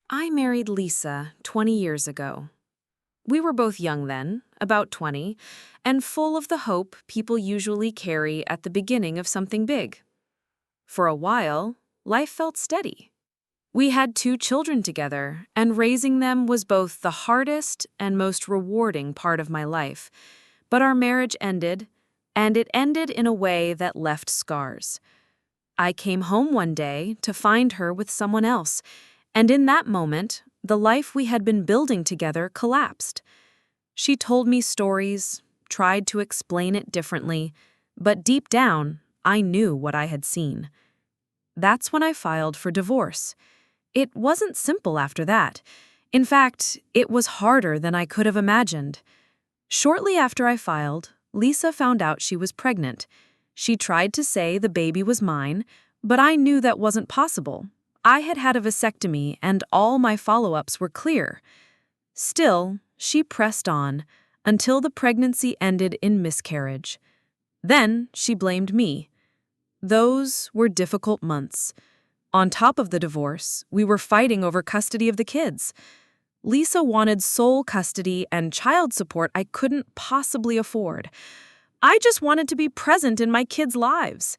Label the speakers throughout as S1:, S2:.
S1: I married Lisa 20 years ago. We were both young then, about 20, and full of the hope people usually carry at the beginning of something big. For a while, life felt steady. We had 2 children together, and raising them was both the hardest and most rewarding part of my life. But our marriage ended, and it ended in a way that left scars. I came home one day to find her with someone else, and in that moment, the life we had been building together collapsed. She told me stories, tried to explain it differently, but deep down, I knew what I had seen. That's when I filed for divorce. It wasn't simple after that. In fact, it was harder than I could have imagined. Shortly after I filed, Lisa found out she was pregnant. She tried to say the baby was mine, but I knew that wasn't possible. I had had a vasectomy and all my follow-ups were clear. Still, she pressed on until the pregnancy ended in miscarriage. Then she blamed me. Those were difficult months. On top of the divorce, we were fighting over custody of the kids. Lisa wanted sole custody and child support I couldn't possibly afford. I just wanted to be present in my kids' lives.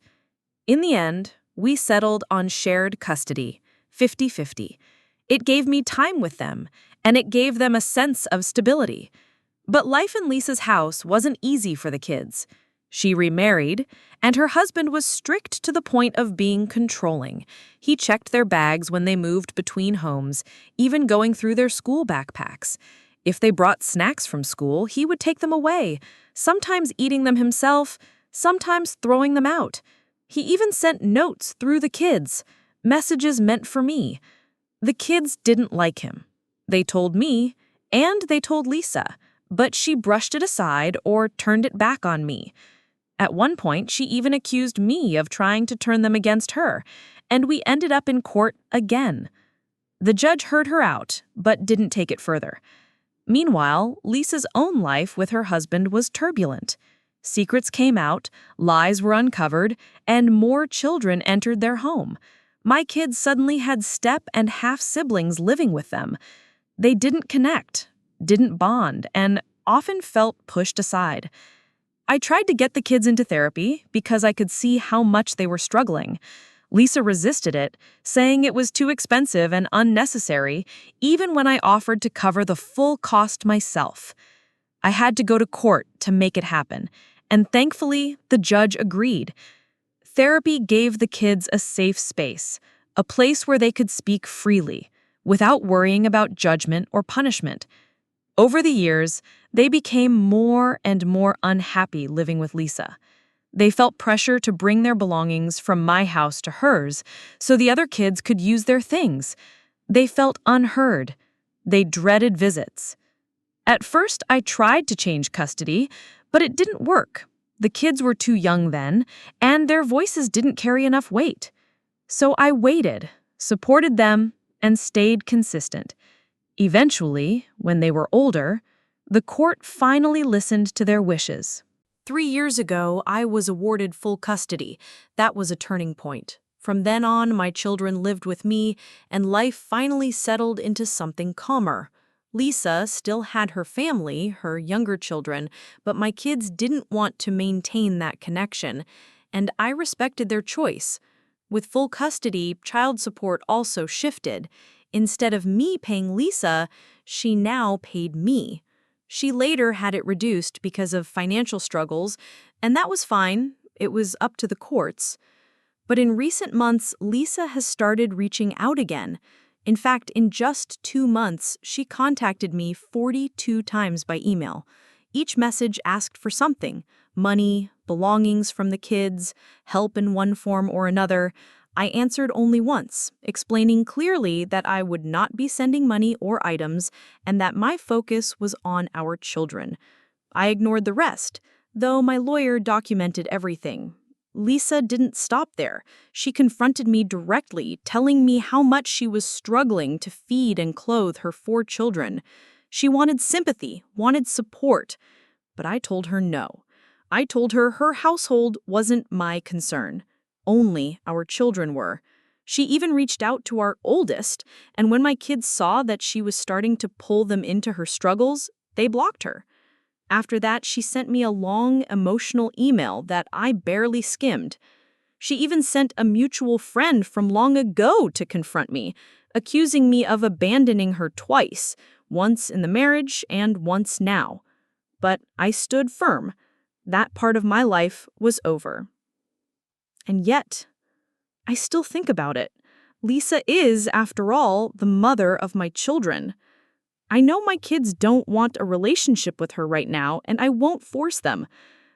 S1: In the end, we settled on shared custody, 50-50. It gave me time with them, and it gave them a sense of stability. But life in Lisa's house wasn't easy for the kids. She remarried, and her husband was strict to the point of being controlling. He checked their bags when they moved between homes, even going through their school backpacks. If they brought snacks from school, he would take them away, sometimes eating them himself, sometimes throwing them out. He even sent notes through the kids, messages meant for me. The kids didn't like him. They told me, and they told Lisa, but she brushed it aside or turned it back on me. At one point, she even accused me of trying to turn them against her, and we ended up in court again. The judge heard her out, but didn't take it further. Meanwhile, Lisa's own life with her husband was turbulent. Secrets came out, lies were uncovered, and more children entered their home. My kids suddenly had step and half-siblings living with them. They didn't connect, didn't bond, and often felt pushed aside. I tried to get the kids into therapy because I could see how much they were struggling. Lisa resisted it, saying it was too expensive and unnecessary, even when I offered to cover the full cost myself. I had to go to court to make it happen, and thankfully, the judge agreed. Therapy gave the kids a safe space, a place where they could speak freely, without worrying about judgment or punishment. Over the years, they became more and more unhappy living with Lisa. They felt pressure to bring their belongings from my house to hers so the other kids could use their things. They felt unheard. They dreaded visits. At first, I tried to change custody, but it didn't work. The kids were too young then, and their voices didn't carry enough weight. So I waited, supported them, and stayed consistent. Eventually, when they were older, the court finally listened to their wishes. 3 years ago, I was awarded full custody. That was a turning point. From then on, my children lived with me, and life finally settled into something calmer. Lisa still had her family, her younger children, but my kids didn't want to maintain that connection, and I respected their choice. With full custody, child support also shifted. Instead of me paying Lisa, she now paid me. She later had it reduced because of financial struggles, and that was fine. It was up to the courts. But in recent months, Lisa has started reaching out again. In fact, in just 2 months, she contacted me 42 times by email. Each message asked for something: money, belongings from the kids, help in one form or another. I answered only once, explaining clearly that I would not be sending money or items and that my focus was on our children. I ignored the rest, though my lawyer documented everything. Lisa didn't stop there. She confronted me directly, telling me how much she was struggling to feed and clothe her 4 children. She wanted sympathy, wanted support, but I told her no. I told her her household wasn't my concern. Only our children were. She even reached out to our oldest, and when my kids saw that she was starting to pull them into her struggles, they blocked her. After that, she sent me a long, emotional email that I barely skimmed. She even sent a mutual friend from long ago to confront me, accusing me of abandoning her twice, once in the marriage and once now. But I stood firm. That part of my life was over. And yet, I still think about it. Lisa is, after all, the mother of my children. I know my kids don't want a relationship with her right now, and I won't force them.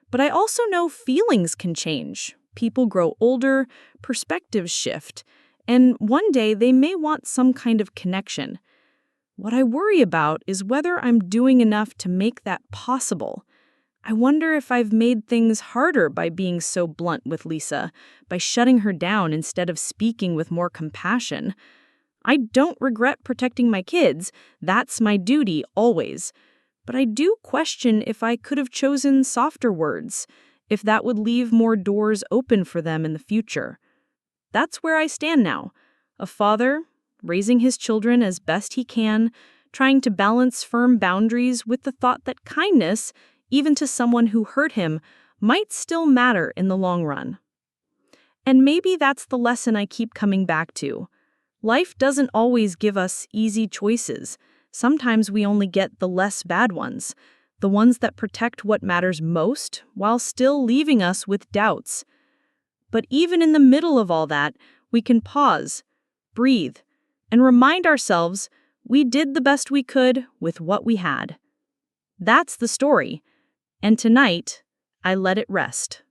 S1: But I also know feelings can change. People grow older, perspectives shift, and one day they may want some kind of connection. What I worry about is whether I'm doing enough to make that possible. I wonder if I've made things harder by being so blunt with Lisa, by shutting her down instead of speaking with more compassion. I don't regret protecting my kids. That's my duty always. But I do question if I could have chosen softer words, if that would leave more doors open for them in the future. That's where I stand now. A father, raising his children as best he can, trying to balance firm boundaries with the thought that kindness, even to someone who hurt him, might still matter in the long run. And maybe that's the lesson I keep coming back to. Life doesn't always give us easy choices. Sometimes we only get the less bad ones, the ones that protect what matters most while still leaving us with doubts. But even in the middle of all that, we can pause, breathe, and remind ourselves we did the best we could with what we had. That's the story. And tonight, I let it rest.